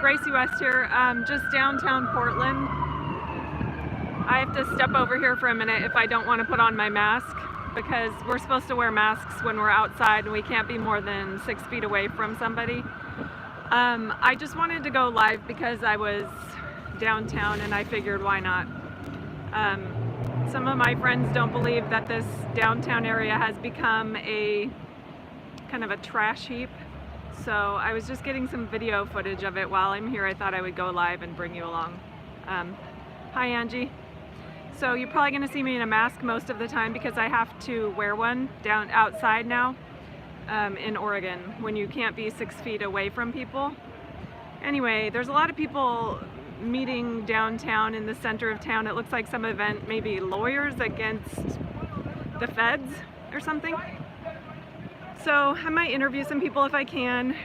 Gracie West here, just downtown Portland. I have to step over here for a minute if I don't want to put on my mask, because we're supposed to wear masks when we're outside and we can't be more than 6 feet away from somebody. I just wanted to go live because I was downtown and I figured why not. Some of my friends don't believe that this downtown area has become a kind of a trash heap. So I was just getting some video footage of it while I'm here. I thought I would go live and bring you along. Hi Angie. So you're probably going to see me in a mask most of the time because I have to wear one down outside now in Oregon when you can't be 6 feet away from people. Anyway, there's a lot of people meeting downtown in the center of town. It looks like some event, maybe lawyers against the feds or something. So I might interview some people if I can,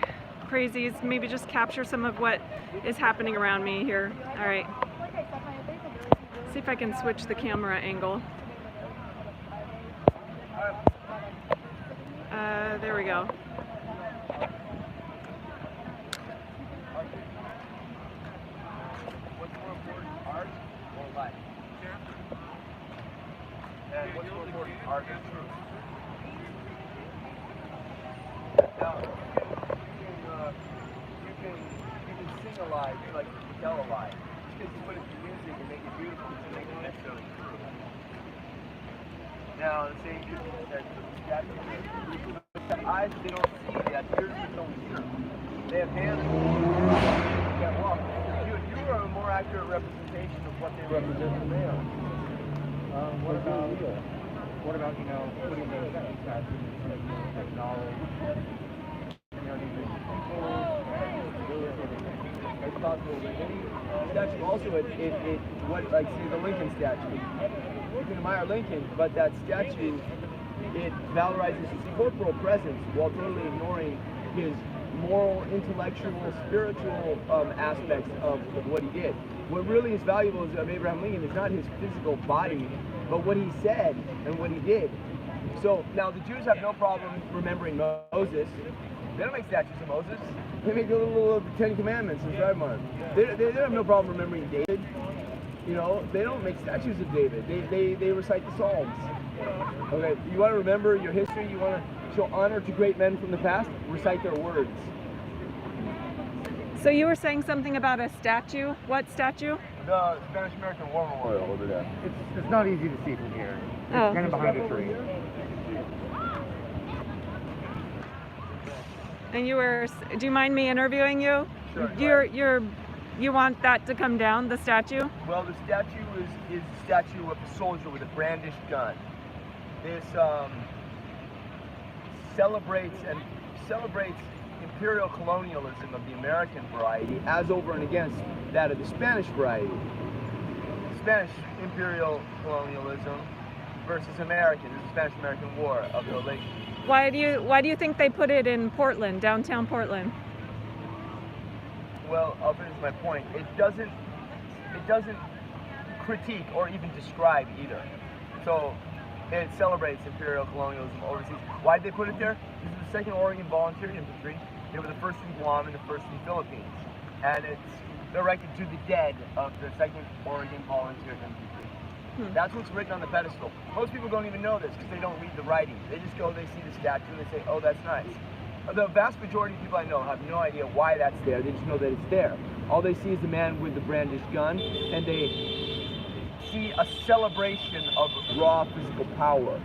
crazies, maybe just capture some of what is happening around me here. All right, see if I can switch the camera angle. There we go. What's more important, art or life? And what's more important, art or truth? Now, you can sing a lie just like you can tell a lie. Just because you put it to music and make it beautiful doesn't make it necessarily true. Now, the same thing that the eyes, they don't see that. Ears don't hear. They have hands that can't walk. You are a more accurate representation of what they represent than they are. What about putting those technology? It's possible that any statue also like say the Lincoln statue. You can admire Lincoln, but that statue, it valorizes his corporal presence while totally ignoring his moral, intellectual, spiritual aspects of what he did. What really is valuable of Abraham Lincoln is not his physical body, but what he said and what he did. So now the Jews have no problem remembering Moses. They don't make statues of Moses. They make a little Ten Commandments and drive them. They have no problem remembering David. You know, they don't make statues of David. They recite the Psalms. Okay, you want to remember your history, you want to show honor to great men from the past, recite their words. So you were saying something about a statue. What statue? The Spanish-American War Memorial over there. It's not easy to see from here. It's kind of behind a tree. And you were, do you mind me interviewing you? Sure. You want that to come down, the statue? Well, the statue is a statue of a soldier with a brandished gun. This celebrates imperial colonialism of the American variety as over and against that of the Spanish variety. Spanish imperial colonialism versus American. This is the Spanish-American War of the late. Why do you think they put it in Portland, downtown Portland? Well, I'll finish my point. It doesn't critique or even describe either. So it celebrates imperial colonialism overseas. Why did they put it there? This is the 2nd Oregon Volunteer Infantry. They were the 1st in Guam and the 1st in the Philippines. And it's directed to the dead of the 2nd Oregon Volunteer Infantry. That's what's written on the pedestal. Most people don't even know this because they don't read the writing. They just go, they see the statue and they say, oh, that's nice. The vast majority of people I know have no idea why that's there. They just know that it's there. All they see is the man with the brandished gun, and they see a celebration of raw physical power.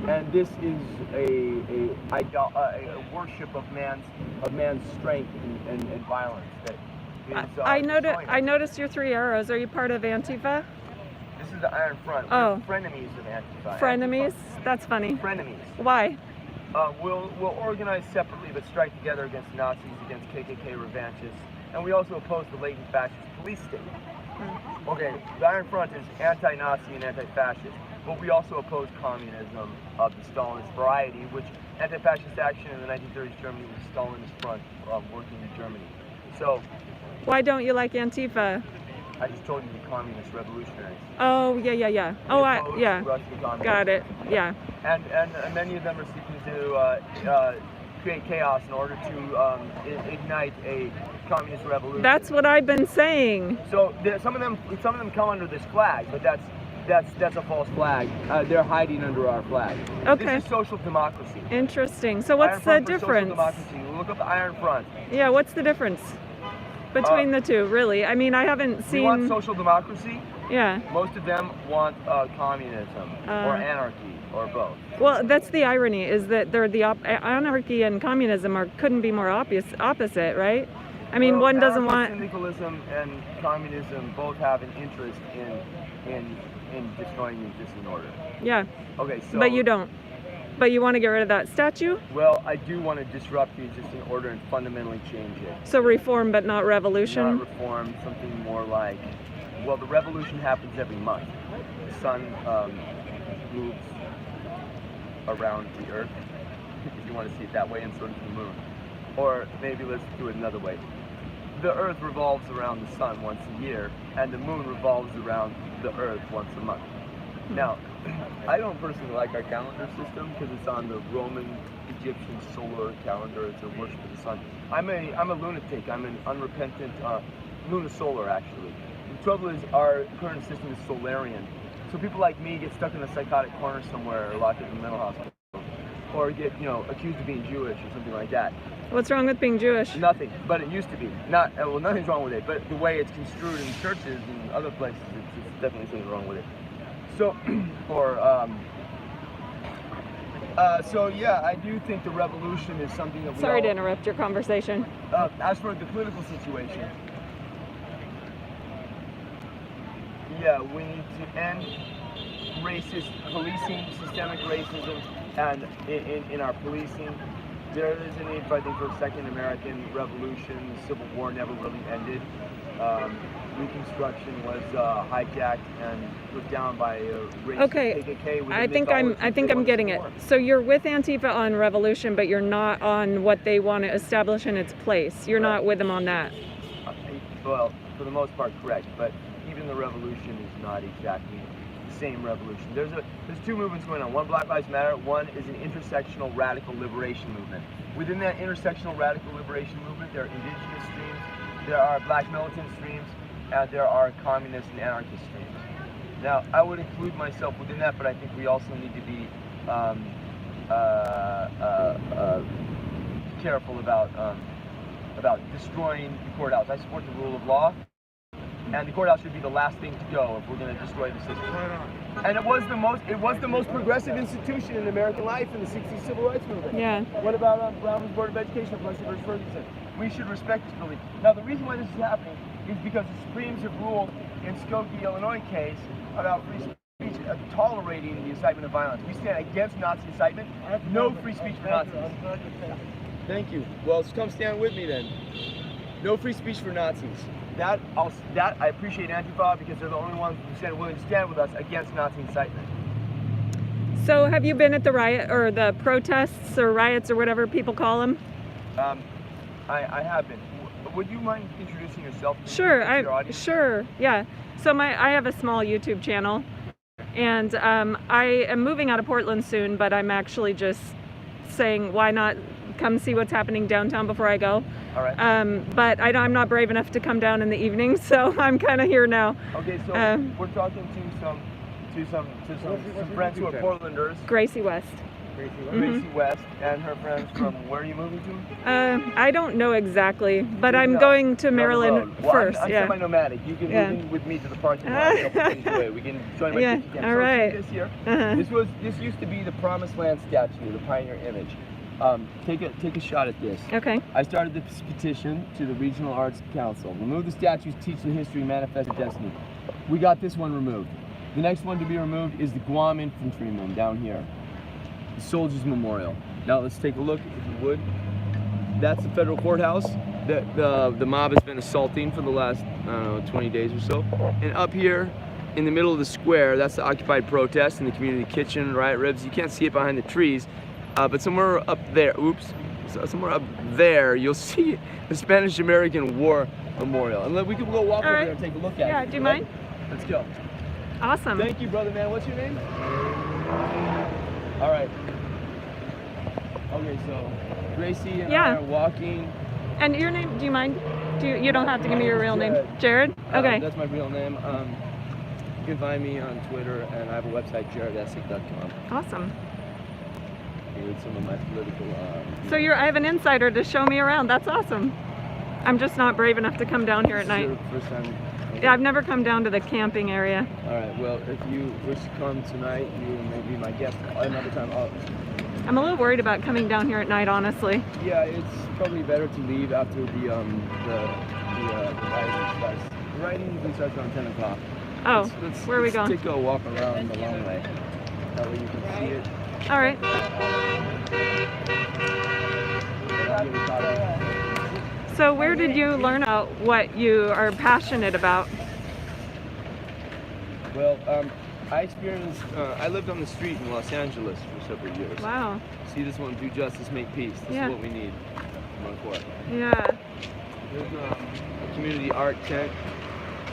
And this is a worship of man's strength and violence. That is, I noticed your 3 arrows. Are you part of Antifa? This is the Iron Front. Oh. We're frenemies of Antifa. Frenemies? That's funny. Frenemies. Why? We'll organize separately but strike together against Nazis, against KKK revanchists, and we also oppose the latent fascist police state. Okay, the Iron Front is anti-Nazi and anti-fascist, but we also oppose communism of the Stalinist variety, which anti-fascist action in the 1930s Germany was Stalinist front working in Germany. So, why don't you like Antifa? I just told you the communist revolutionaries. Oh, yeah. Oh, yeah. Got it. Yeah. And many of them are seeking to create chaos in order to ignite a communist revolution. That's what I've been saying. So some of them come under this flag, but that's a false flag. They're hiding under our flag. Okay. This is social democracy. Interesting. So what's Iron the Front for social difference? democracy. Look up the Iron Front. Yeah, what's the difference between the two, really? I mean, I haven't seen... We want social democracy. Yeah. Most of them want communism or anarchy or both. Well, that's the irony, is that they're the anarchy and communism couldn't be more opposite, right? I mean, one doesn't want... Syndicalism and communism both have an interest in destroying the existing order. Yeah. Okay, so... But you don't. But you want to get rid of that statue? Well, I do want to disrupt the existing order and fundamentally change it. So reform, but not revolution? Not reform, something more like... Well, the revolution happens every month. The sun moves around the Earth, if you want to see it that way, and so does the moon. Or maybe let's do it another way. The Earth revolves around the sun once a year, and the moon revolves around the Earth once a month. Now, I don't personally like our calendar system because it's on the Roman Egyptian solar calendar. It's a worship of the sun. I'm a lunatic. I'm an unrepentant lunisolar, actually. The trouble is our current system is solarian. So people like me get stuck in a psychotic corner somewhere or locked in a mental hospital. Or get, accused of being Jewish or something like that. What's wrong with being Jewish? Nothing, but it used to be. Well, nothing's wrong with it, but the way it's construed in churches and other places, it's definitely something wrong with it. So, so yeah, I do think the revolution is something that we Sorry to interrupt your conversation. As for the political situation, yeah, we need to end racist policing, systemic racism, and in our policing. There is a need, I think, for a second American Revolution. The Civil War never really ended. Reconstruction was hijacked and put down by racist KKK. With I think I'm getting it. So you're with Antifa on revolution, but you're not on what they want to establish in its place. You're not with them on that. Well, for the most part, correct. But even the revolution is not exactly the same revolution. There's two movements going on. One, Black Lives Matter. One is an intersectional radical liberation movement. Within that intersectional radical liberation movement, there are indigenous streams, there are black militant streams, and there are communist and anarchist streams. Now, I would include myself within that, but I think we also need to be careful about destroying the courthouse. I support the rule of law. And the courthouse should be the last thing to go if we're going to destroy the system. And it was the most progressive institution in American life in the 60s civil rights movement. Yeah. What about Brown's Board of Education of Plessy versus Ferguson? We should respect this building. Now, the reason why this is happening is because the Supremes have ruled in Skokie, Illinois case about free speech tolerating the incitement of violence. We stand against Nazi incitement. No free speech for Nazis. Thank you. Well, come stand with me then. No free speech for Nazis. That I appreciate Antifa because they're the only ones who willing to stand with us against Nazi incitement. So have you been at the riot or the protests or riots or whatever people call them? I have been. Would you mind introducing yourself to your audience? Sure, yeah. So I have a small YouTube channel, and I am moving out of Portland soon, but I'm actually just saying, why not come see what's happening downtown before I go. All right. But I'm not brave enough to come down in the evening, so I'm kind of here now. Okay, so we're talking to some friends who are Portlanders. Gracie West. Gracie West and her friends from where are you moving to? I don't know exactly, but I'm going to Maryland first. I'm semi-nomadic. You can move in with me to the parking lot a couple things away. We can join my kitchen. All right. This here. This used to be the Promised Land statue, the pioneer image. Take a shot at this. Okay. I started this petition to the Regional Arts Council. Remove the statues, teach the history, manifest the destiny. We got this one removed. The next one to be removed is the Guam Infantryman down here. The Soldiers Memorial. Now let's take a look, if you would. That's the federal courthouse that the mob has been assaulting for the last, 20 days or so. And up here, in the middle of the square, that's the occupied protest in the community kitchen, riot ribs. You can't see it behind the trees. But somewhere up there, somewhere up there, you'll see the Spanish-American War Memorial. And we can go walk over there and take a look at it. Yeah, do you mind? Let's go. Awesome. Thank you, brother man. What's your name? All right. Okay, so Gracie and I are walking. And your name, do you mind? You don't have to give me your real name. Jared? Okay. That's my real name. You can find me on Twitter, and I have a website, jaredessick.com. Awesome. With some of my political. So I have an insider to show me around. That's awesome. I'm just not brave enough to come down here at night. First time. Okay. Yeah, I've never come down to the camping area. All right. Well, if you wish to come tonight, you may be my guest. Another time. I'm a little worried about coming down here at night, honestly. Yeah, it's probably better to leave after the writing starts. The writing usually starts around 10 o'clock. Oh, where are we going? Let's take a walk around the long way. That way you can see it. All right. So where did you learn about what you are passionate about? Well, I experienced, I lived on the street in Los Angeles for several years. Wow. See this one, do justice, make peace. This is what we need. Yeah. There's a community art tent.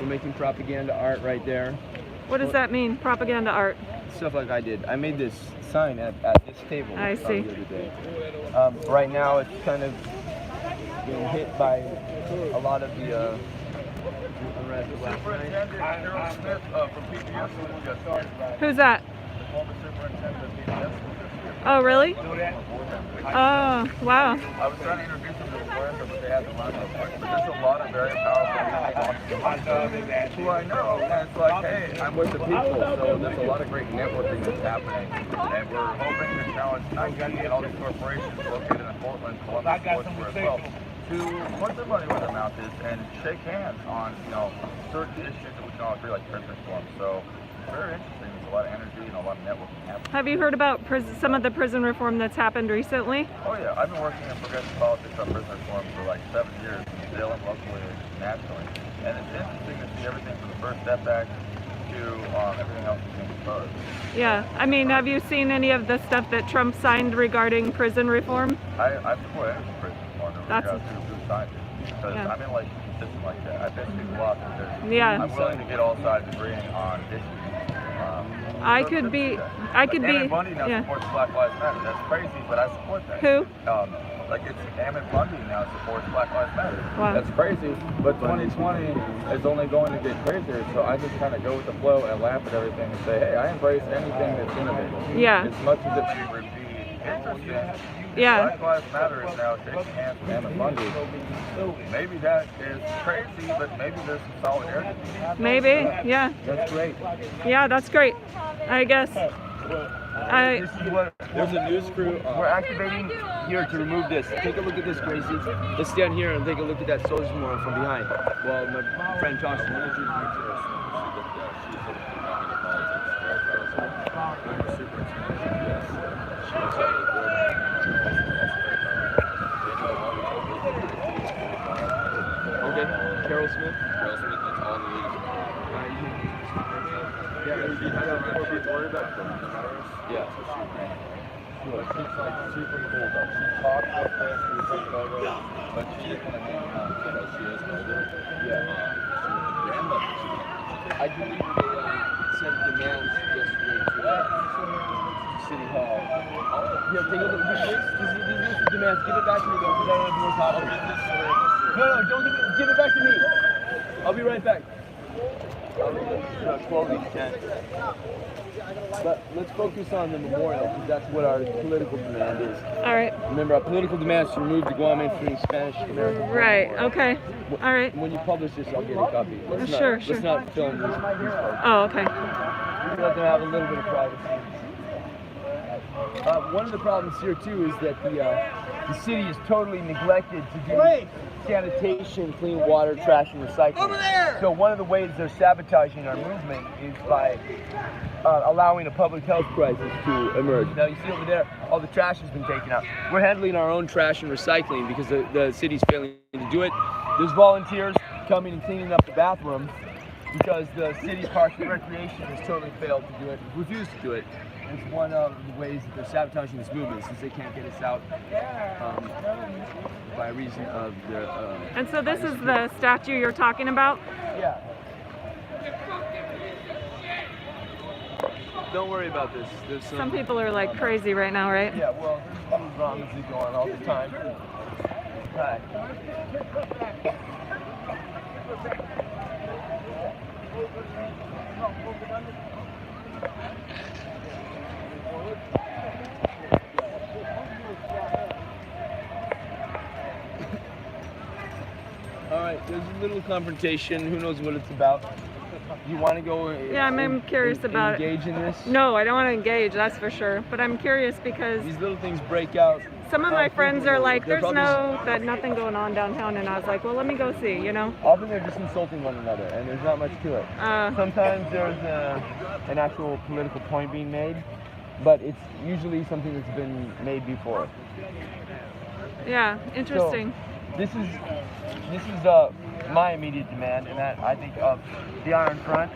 We're making propaganda art right there. What does that mean, propaganda art? Stuff like I did. I made this sign at this table I see. the other day. Right now it's kind of being hit by a lot of the unrest last night. Who's that? Oh, really? Oh, wow. I was trying to introduce them to the word, but they had the line up. But there's a lot of very powerful people who I know. And it's like, hey, I'm with the people. So there's a lot of great networking that's happening. And we're hoping to challenge Nike and all these corporations located in Portland, Columbus, Sportswear as well, to put their money where their mouth is and shake hands on, certain issues that we can all agree, like prison reform. So very interesting. There's a lot of energy and a lot of networking happening. Have you heard about some of the prison reform that's happened recently? Oh yeah, I've been working in progressive politics on prison reform for like 7 years in Salem, locally, and nationally. And it's interesting to see everything from the First Step Act to everything else that's being proposed. Yeah, I mean, have you seen any of the stuff that Trump signed regarding prison reform? I support any prison reform who signed it. Because I'm in like a system like that. I piss people off because I'm willing to get all sides agreeing on issues. I could be. Ammon Bundy now supports Black Lives Matter. That's crazy, but I support that. Who? It's Ammon Bundy now supports Black Lives Matter. Wow. That's crazy, but 2020 is only going to get crazier. So I just kind of go with the flow and laugh at everything and say, hey, I embrace anything that's innovative. Yeah. As much as it would be interesting. Yeah. Black Lives Matter is now shaking hands with Ammon Bundy. Maybe that is crazy, but maybe there's some solidarity. Maybe, yeah. That's great. Yeah, that's great. I guess. This is what there's a news crew. We're activating here to remove this. Take a look at this, Gracie. Let's stand here and take a look at that soldier moron from behind. Well, my friend Johnson. Carol Smith? Carol Smith, that's all in the league. She's worried about coronavirus. Yeah. She's like super cool though. She talks with this, we take over, but she doesn't want to hang out because she is older. Yeah. I believe they sent demands yesterday to City Hall. Yeah, take a look. These demands, give it back to me though, because I don't have more copies. No, don't give it back to me. I'll be right back. Clothing tent. But let's focus on the memorial, because that's what our political demand is. All right. Remember, our political demand is to remove the Guam entering Spanish American. Right. Okay. All right. When you publish this, I'll get a copy. Sure. Let's not film these folks. Oh, okay. Let them have a little bit of privacy. One of the problems here too is that the city is totally neglected to do sanitation, clean water, trash, and recycling. Over there! So one of the ways they're sabotaging our movement is by allowing a public health crisis to emerge. Now you see over there, all the trash has been taken out. We're handling our own trash and recycling because the city's failing to do it. There's volunteers coming and cleaning up the bathrooms because the city Parks and Recreation has totally failed to do it, refused to do it. It's one of the ways that they're sabotaging this movement since they can't get us out by reason of the... and so this is the statue you're talking about? Yeah. Don't worry about this. There's some people are like crazy right now, right? Yeah, well, there's little dramas that go on all the time. Hi. All right, there's a little confrontation. Who knows what it's about? You want to go? Yeah, I'm curious about it. Engage in this? No, I don't want to engage, that's for sure. But I'm curious because These little things break out. some of my friends are like, They're there's probably- nothing going on downtown, and I was like, well, let me go see, you know? Often they're just insulting one another, and there's not much to it. Sometimes there's an actual political point being made, but it's usually something that's been made before. Yeah, interesting. So, this is my immediate demand, and that I think of the Iron Front.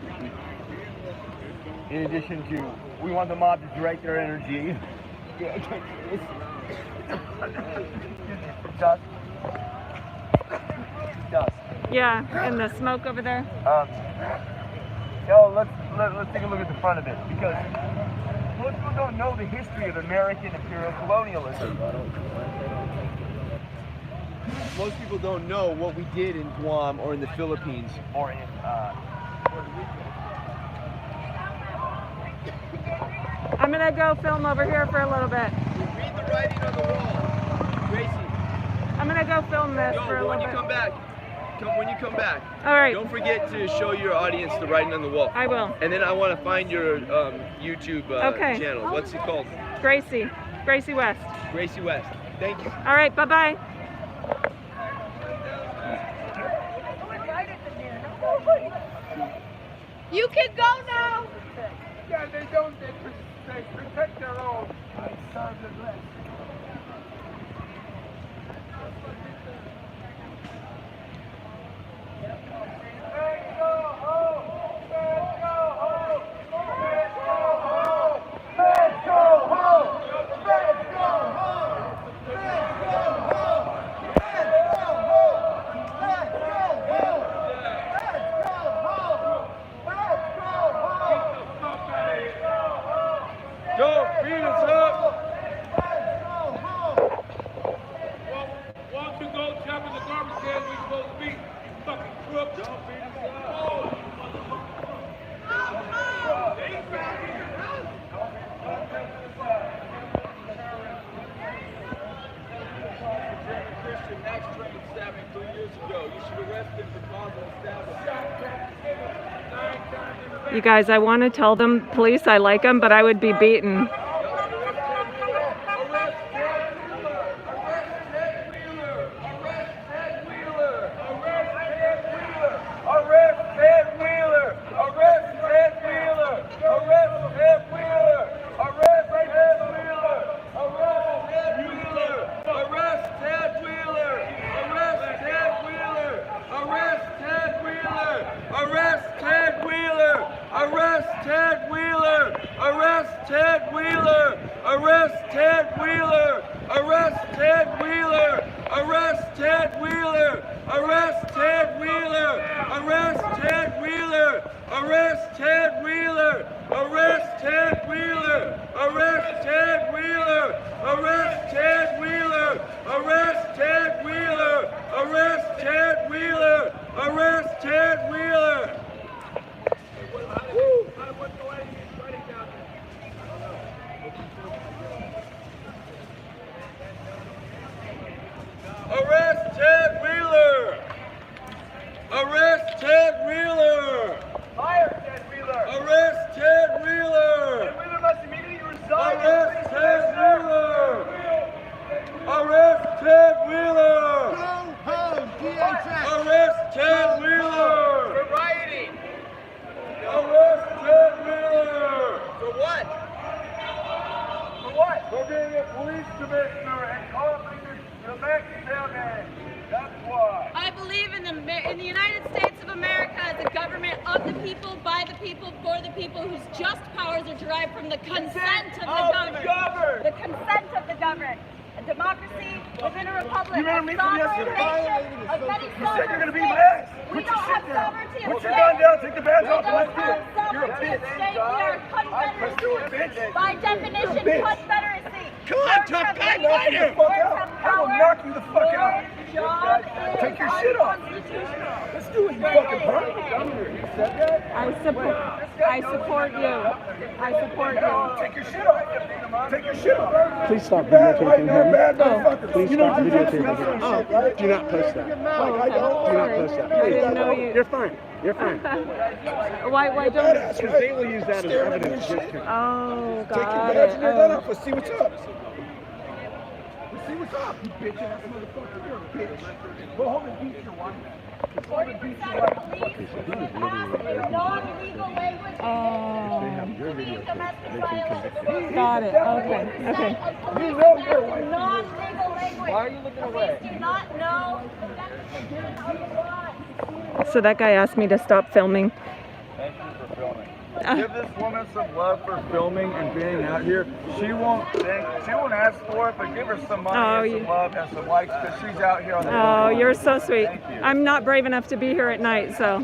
In addition to, we want the mob to direct their energy. Dust. Dust. Yeah, and the smoke over there. Let's take a look at the front of it, because most people don't know the history of American imperial colonialism. Most people don't know what we did in Guam or in the Philippines or in Puerto Rico. I'm gonna go film over here for a little bit. Read the writing on the wall. Gracie. I'm gonna go film this for a when little you bit. come back. When you come back. All right. Don't forget to show your audience the writing on the wall. I will. And then I want to find your YouTube channel. What's it called? Gracie West. Gracie West. Thank you. All right, bye-bye. You can go now. Yeah, they don't. They protect their own. I serve the rest. Let's go home. Let's go home. Let's go home. Let's go home. Let's go home. Let's go home. Let's go home. Let's go home. Go, beat us up! Why don't you go jump in the garbage can we supposed to be? Fucking crook. Don't beat us up. Christian Max trained stabbing 3 years ago. You should arrest him for causing a stabbing. You guys, I want to tell them, police, I like them, but I would be beaten. I believe in the United States of America as a government of the people, by the people, for the people, whose just powers are derived from the consent of the governed. The consent of the governed. A democracy within a republic. You remember me from yesterday? Of many You said you're going to be states. last. We don't have sovereignty of Put your states. gun down, take the badge We off, don't let's do have it. You're a sovereignty of bitch. states. We are confederacy. By definition, confederacy. Come on, tough guy, knock you the fuck out. I will knock you the fuck out. Take your shit off. Let's do it, you fucking punk. I support you. I support you. Take your shit off. Take your shit off. Please stop videotaping him. Please You know, stop you videotaping just him. shit, right? Do not post that. Oh, okay. Do not Sorry. post that. I didn't know you. You're fine. You're fine. Why don't? Because they will use that as evidence against him. Oh, Take your got badge and your gun it. off. Let's see what's up. Let's see what's up, you bitch ass motherfucker. You're a bitch. Go home and beat your wife. Go home and beat your wife. Non-legal language. Oh, Your video tape. got it. Okay. Okay. You know your wife. Non-legal language. Why are you looking away? Do not know. So that guy asked me to stop filming. Thank you for filming. Give this woman some love for filming and being out here. She won't ask for it, but give her some money and some love and some likes because she's out here on the Oh, you're so sweet. Thank you. I'm not brave enough to be here at night, so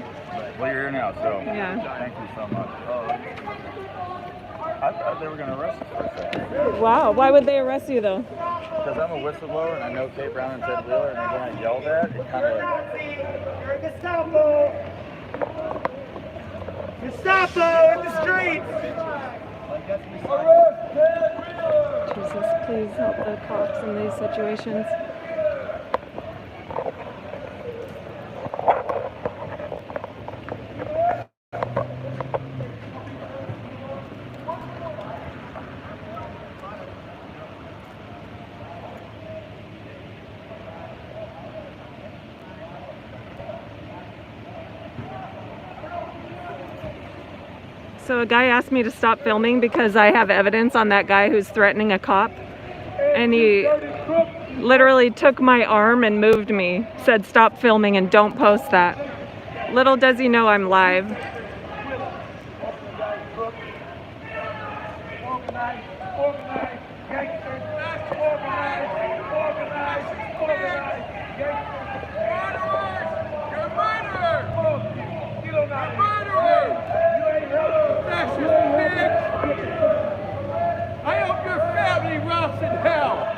Well, you're here now, so yeah. thank you so much. I thought they were going to arrest us for a second. Wow. Why would they arrest you though? Because I'm a whistleblower and I know Kate Brown and Ted Wheeler, and then when I yelled at, it kind of... Gestapo! Gestapo in the streets! Jesus, please help the cops in these situations. So a guy asked me to stop filming because I have evidence on that guy who's threatening a cop. And he literally took my arm and moved me, said stop filming and don't post that. Little does he know I'm live. I hope your family rots in hell.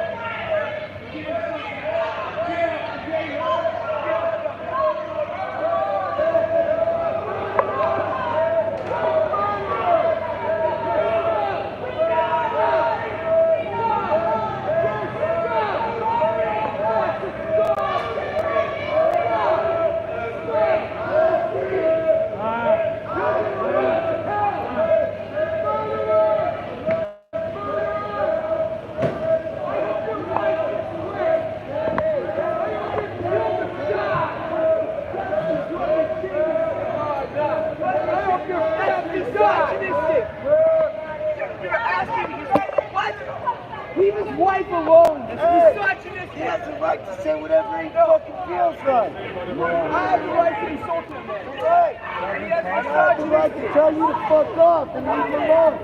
Leave his wife alone. Hey, he has the right to say whatever he fucking feels like. I have the right to insult him, man. Right. I have the right to tell you to fuck off and leave him alone.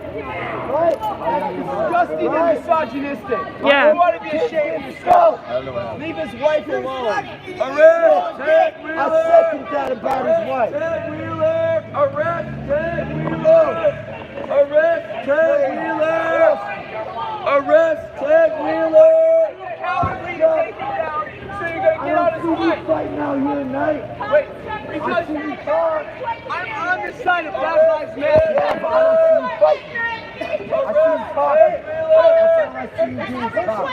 Right? That's disgusting and misogynistic. Yeah. You want to be ashamed of yourself. Leave his wife alone. Arrest Ted Wheeler! I second that about his wife. Ted Wheeler! Arrest Ted Wheeler! Arrest Ted Wheeler! Arrest Ted Wheeler! Cowardly, take him down. So you're gonna get on his wife. Right now here tonight. Wait, because I'm on the side of Black Lives Matter. Yeah, but I don't see you fighting. I see you talking. That's all I see you do is talk.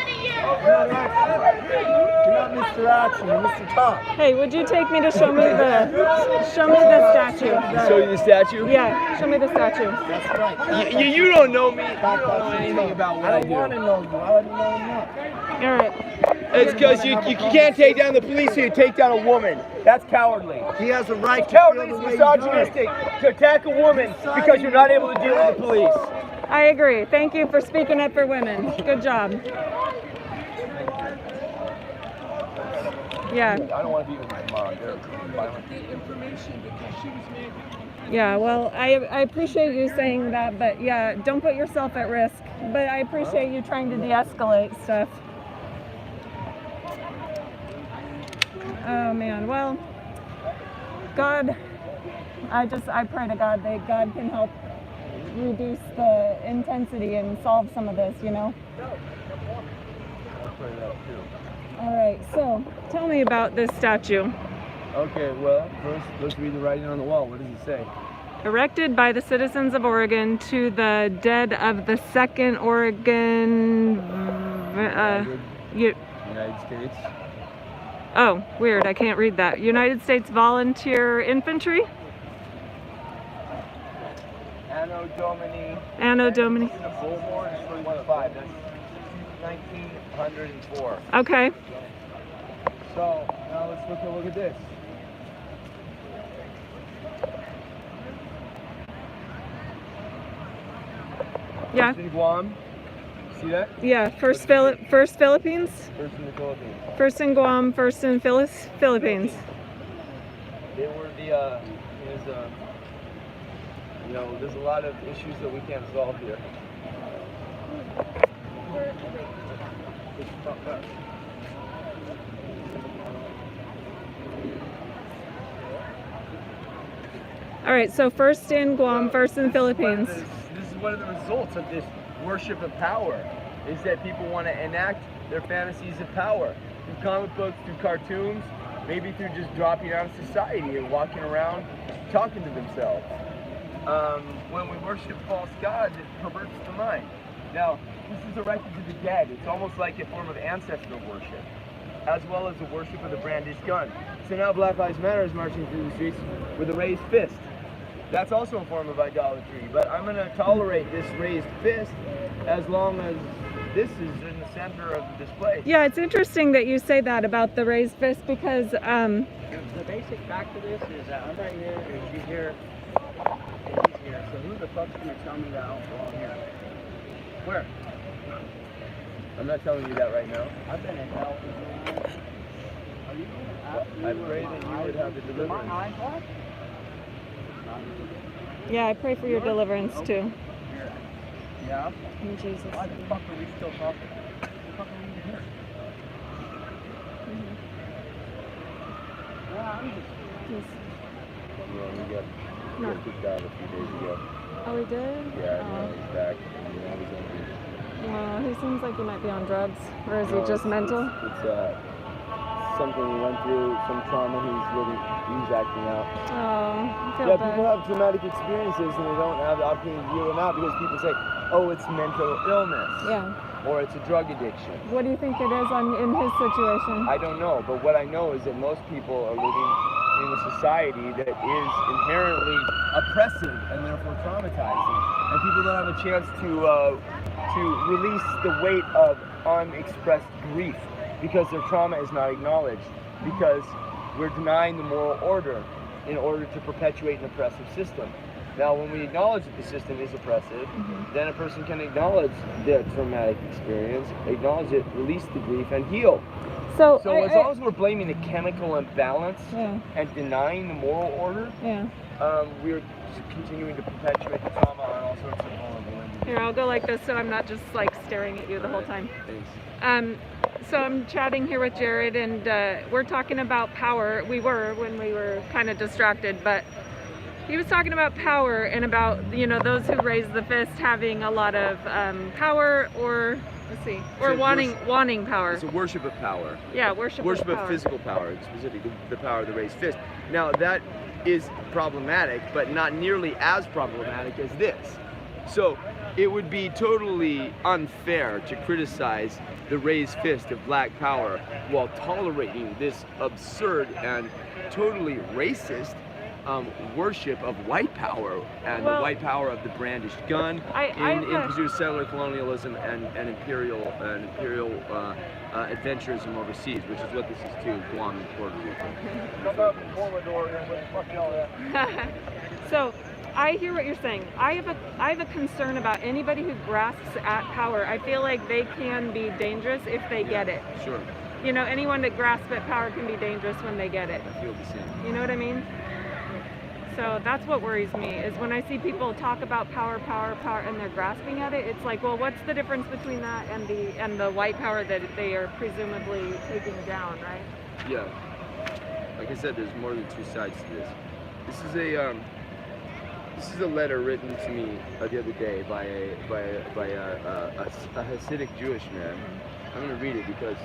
You're not Mr. Action, you're Mr. Talk. Hey, would you take me to show me the statue? Show you the statue? Yeah, show me the statue. That's right. You don't know me. You don't know anything about what I I don't want to do. know you. I already know enough. All right. It's because you can't take down the police here, you take down a woman. That's cowardly. He has a right to Cowardly feel is the way he does. misogynistic to attack a woman because you're not able to deal with the police. I agree. Thank you for speaking up for women. Good job. Yeah. I don't want to be with my mom. They're violent. Yeah, well, I appreciate you saying that, but yeah, don't put yourself at risk. But I appreciate you trying to de-escalate stuff. Oh man, well, God, I pray to God that God can help reduce the intensity and solve some of this, you know? I pray that too. All right, so tell me about this statue. Okay, well, first let's read the writing on the wall. What does it say? Erected by the citizens of Oregon to the dead of the Second Oregon. United States. Oh, weird. I can't read that. United States Volunteer Infantry. Anno Domini. Anno Domini. The full board is 315. That's 1904. Okay. So now let's take a look at this. Yeah. First in Guam. See that? Yeah. First Philippines. First in the Philippines. First in Guam. First in Philippines. They were the. You know, there's a lot of issues that we can't solve here. All right. So first in Guam. First in the Philippines. This is one of the results of this worship of power, is that people want to enact their fantasies of power through comic books, through cartoons, maybe through just dropping out of society and walking around talking to themselves. When we worship false gods, it perverts the mind. Now, this is erected to the dead. It's almost like a form of ancestor worship, as well as the worship of the brandished gun. So now Black Lives Matter is marching through the streets with a raised fist. That's also a form of idolatry, but I'm going to tolerate this raised fist as long as this is in the center of the display. Yeah, it's interesting that you say that about the raised fist because The basic fact of this is that I'm right here, and she's here, and he's here. So who the fuck's gonna tell me that I don't belong here? Where? I'm not telling you that right now. I've been in hell. Are you I pray that you would have the deliverance. My eyes what? yeah, I pray for your deliverance too. Yeah. In Jesus' Why the name. fuck are we still talking? What the fuck are we here? Yeah, I'm just. Yes. Well, we got kicked out a few days ago. Oh, we did? Yeah, Oh. he's back. He's Well, he seems like he might be on drugs, or is he No, just mental? It's something he went through, some trauma he's acting out. Oh, I feel Yeah, bad. people have traumatic experiences and they don't have the opportunity to deal them out because people say, oh, it's mental illness. Yeah. Or it's a drug addiction. What do you think it is in his situation? I don't know, but what I know is that most people are living in a society that is inherently oppressive and therefore traumatizing. And people don't have a chance to release the weight of unexpressed grief because their trauma is not acknowledged, because we're denying the moral order in order to perpetuate an oppressive system. Now, when we acknowledge that the system is oppressive, then a person can acknowledge their traumatic experience, acknowledge it, release the grief, and heal. So as long as we're blaming the chemical imbalance and denying the moral order, we're continuing to perpetuate the trauma on all sorts of vulnerable individuals. Here, I'll go like this so I'm not just like staring at you the whole time. Thanks. So I'm chatting here with Jared, and we're talking about power. We were when we were kind of distracted, but he was talking about power and about, you know, those who raise the fist having a lot of power, or let's see, or wanting power. It's a worship of power. Yeah, worship of power. physical power, specifically the power of the raised fist. Now that is problematic, but not nearly as problematic as this. So it would be totally unfair to criticize the raised fist of black power while tolerating this absurd and totally racist worship of white power and the white power of the brandished gun in pursuit of settler colonialism and imperial adventurism overseas, which is what this is to Guam and Puerto Rico. So I hear what you're saying. I have a concern about anybody who grasps at power. I feel like they can be dangerous if they get it. Sure. You know, anyone that grasps at power can be dangerous when they get it. I feel the same. You know what I mean? So that's what worries me, is when I see people talk about power, and they're grasping at it. It's like, well, what's the difference between that and the white power that they are presumably taking down, right? Yeah. Like I said, there's more than two sides to this. This is a letter written to me the other day by a Hasidic Jewish man. I'm going to read it because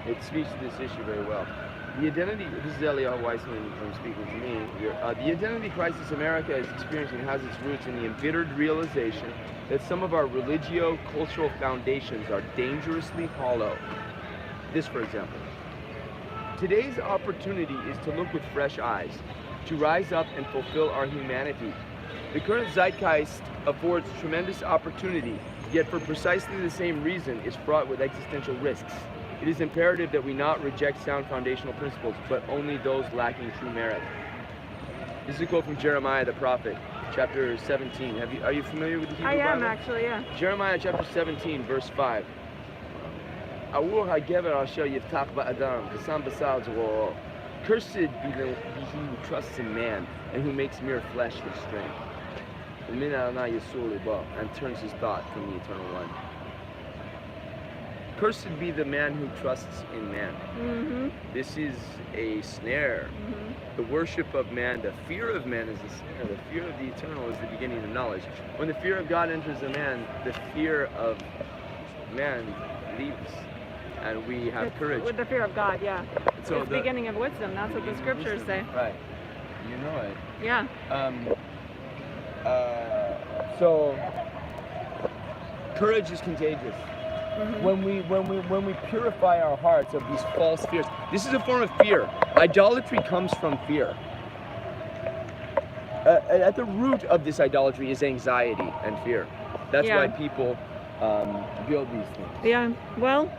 it speaks to this issue very well. The identity, this is Eliyahu Weissman speaking to me. The identity crisis America is experiencing has its roots in the embittered realization that some of our religio-cultural foundations are dangerously hollow. This, for example. Today's opportunity is to look with fresh eyes, to rise up and fulfill our humanity. The current zeitgeist affords tremendous opportunity, yet for precisely the same reason is fraught with existential risks. It is imperative that we not reject sound foundational principles, but only those lacking true merit. This is a quote from Jeremiah the prophet, chapter 17. Are you familiar with the Hebrew Bible? I am, actually, yeah. Jeremiah chapter 17, verse 5. Cursed be he who trusts in man, and who makes mere flesh his strength, and turns his thought from the Eternal One. Cursed be the man who trusts in man. Mm-hmm. This is a snare. Mm-hmm. The worship of man, the fear of man is a snare. The fear of the eternal is the beginning of knowledge. When the fear of God enters a man, the fear of man leaves, and we have courage. With the fear of God, yeah. So it's the beginning of wisdom. That's what the scriptures say. Right. You know it. Yeah. So courage is contagious. Mm-hmm. When we purify our hearts of these false fears, this is a form of fear. Idolatry comes from fear. At the root of this idolatry is anxiety and fear. That's why people build these things. Yeah. Well,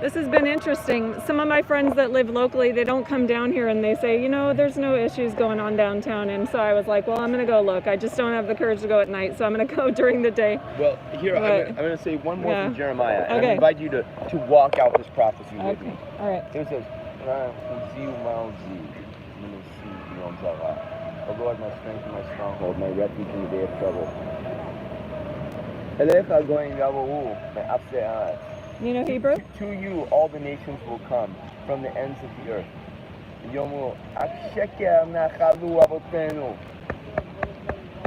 this has been interesting. Some of my friends that live locally, they don't come down here, and they say, you know, there's no issues going on downtown. And so I was like, well, I'm going to go look. I just don't have the courage to go at night, so I'm going to go during the day. Well, here, I'm going to say one more from Jeremiah. Okay. And I invite you to walk out this prophecy with me. All right. It says, the Lord, my strength and my stronghold, my refuge in the day of trouble. You know Hebrew? To you all the nations will come from the ends of the earth.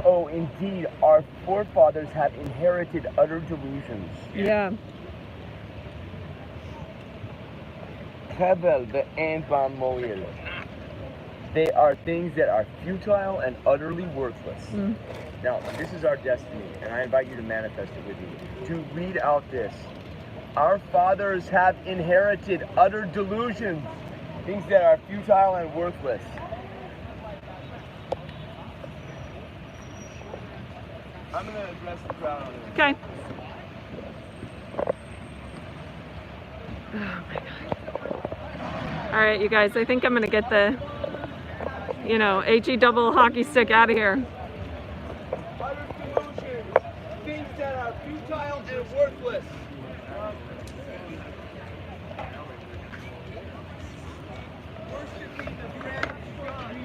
Oh, indeed, our forefathers have inherited utter delusions. Yeah. They are things that are futile and utterly worthless. Mm. Now, this is our destiny, and I invite you to manifest it with me. To read out this. Our fathers have inherited utter delusions, things that are futile and worthless. I'm going to address the crowd on this. Okay. Oh my God. All right, you guys, I think I'm going to get the, HE double hockey stick out of here. Utter delusions, things that are futile and worthless. Worshiping the grand God.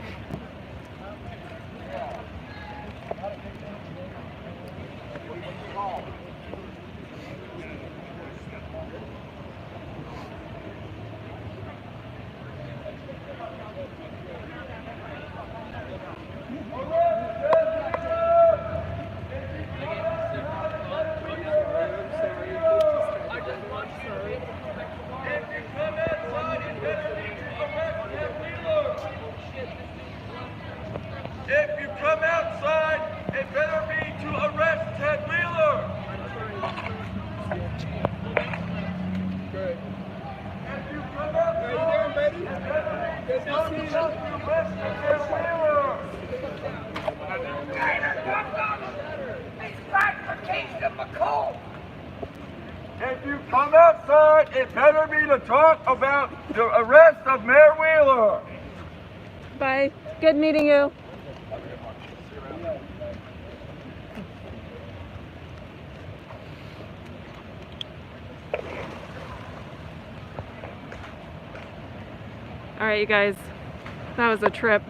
If you come outside, it better be to arrest Ted Wheeler. Good. If you come outside, it better be to arrest Ted Wheeler. If you come outside, it better be to talk about the arrest of Mayor Wheeler. Bye. Good meeting you. All right, you guys, that was a trip.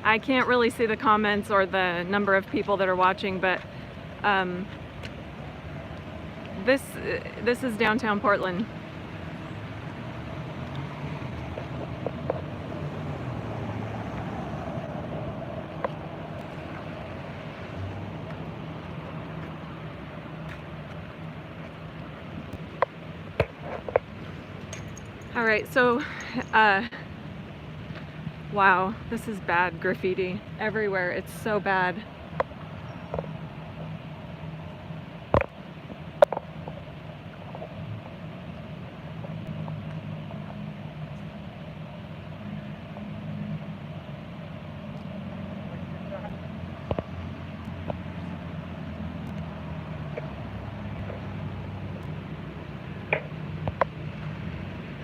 I can't really see the comments or the number of people that are watching, but this is downtown Portland. All right, so, wow, this is bad graffiti everywhere. It's so bad.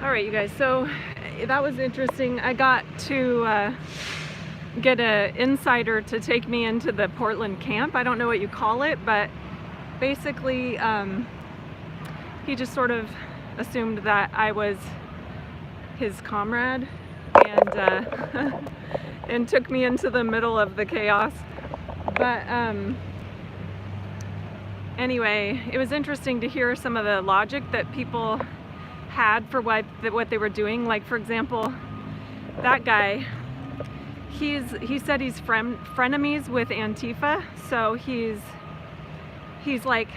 All right, you guys, so that was interesting. I got to get an insider to take me into the Portland camp. I don't know what you call it, but basically he just sort of assumed that I was his comrade and and took me into the middle of the chaos. But anyway, it was interesting to hear some of the logic that people had for what they were doing. Like, for example, that guy, he said he's frenemies with Antifa, so he's like,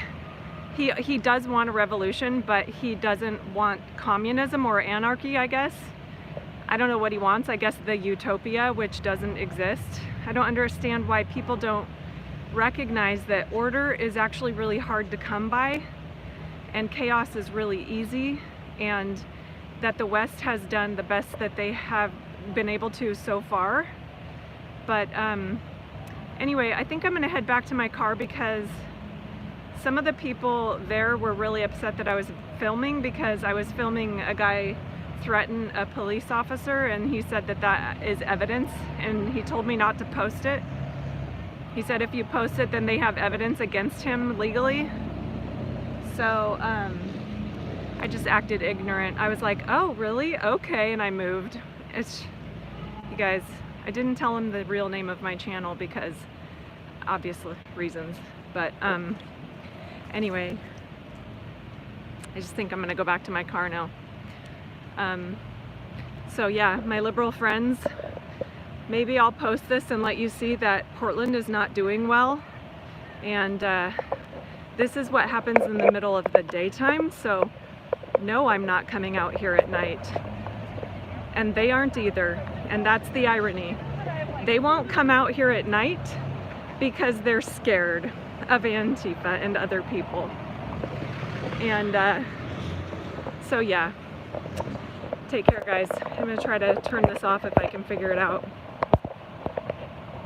he does want a revolution, but he doesn't want communism or anarchy, I guess. I don't know what he wants. I guess the utopia, which doesn't exist. I don't understand why people don't recognize that order is actually really hard to come by and chaos is really easy, and that the West has done the best that they have been able to so far. But anyway, I think I'm gonna head back to my car because some of the people there were really upset that I was filming, because I was filming a guy threaten a police officer, and he said that that is evidence, and he told me not to post it. He said if you post it, then they have evidence against him legally. So I just acted ignorant. I was like, oh, really? Okay, and I moved. You guys, I didn't tell him the real name of my channel because obvious reasons. But anyway, I just think I'm gonna go back to my car now. So yeah, my liberal friends, maybe I'll post this and let you see that Portland is not doing well. And this is what happens in the middle of the daytime. So no, I'm not coming out here at night. And they aren't either. And that's the irony. They won't come out here at night because they're scared of Antifa and other people. And so yeah, take care guys. I'm gonna try to turn this off if I can figure it out.